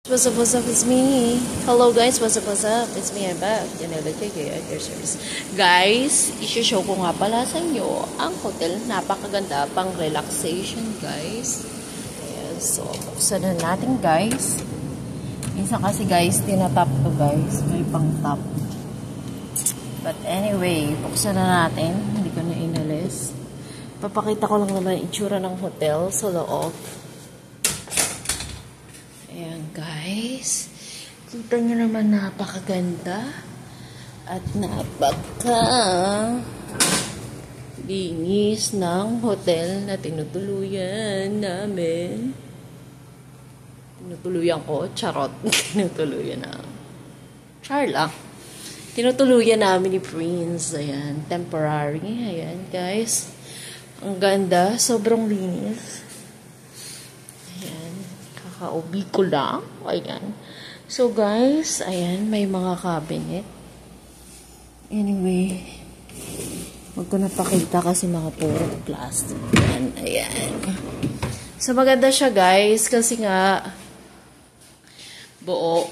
What's up, it's me. Hello guys, what's up, it's me, I'm back. Janela JJ at your service. Guys, isi-show ko nga pala sa inyo ang hotel. Napakaganda, pang relaxation guys. Ayan, so, buksan na natin guys. Minsan kasi guys, tinatap to guys. May pang top. But anyway, buksan na natin. Hindi ko na inalis. Papakita ko lang naman itsura ng hotel sa loob. Ayan guys, kita nyo naman napakaganda at linis ng hotel na tinutuluyan namin. Tinutuluyan ko, charot. Tinutuluyan na. Char lang. Tinutuluyan namin ni Prince. Ayan, temporary. Ayan guys, ang ganda, sobrang linis. Kaubi ko lang. Ayan. So, guys, ayan, may mga cabinet. Anyway, wag ko napakita kasi mga puro plastic. Ayan, ayan. So, maganda siya, guys, kasi nga, buo.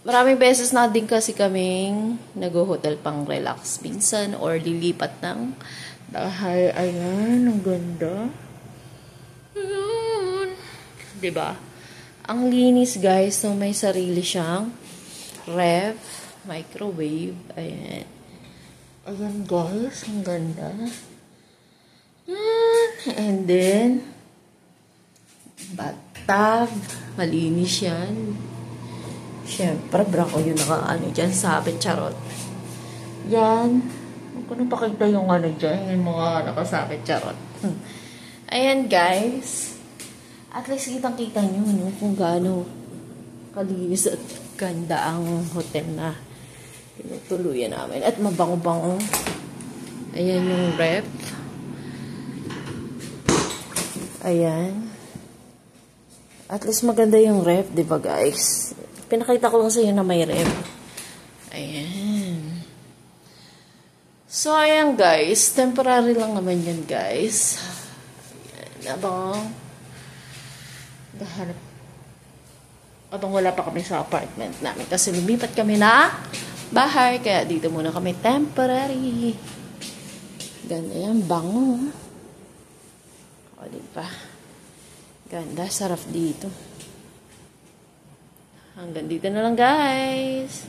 Maraming beses na din kasi kaming nag-hotel pang relax minsan or lilipat ng bahay. Ayan, ang ganda. Ayan. Diba? Ang linis guys, so may sarili siyang ref, microwave, ayan. Ayan guys, ang ganda. And then, bathtub, malinis yan. Siyempre, bra ko yung nakaano dyan, sabit, charot. Yan. Huwag ko nang pakita yung ano dyan, yung mga nakasabit, charot. Ayan guys. At least kitang-kita nyo, no, kung gaano kalinis at ganda ang hotel na tinutuluyan namin. At mabango-bango. Ayan yung ref. Ayan. At least maganda yung ref, di ba guys? Pinakita ko lang sa inyo na may ref. Ayan. So, ayan guys. Temporary lang naman yan guys. Ayan. Abang wala pa kami sa apartment namin kasi lumipat kami na bahay, kaya dito muna kami temporary. Ganda yan, bango. O, diba? Ganda, sarap dito. Hanggang dito na lang guys.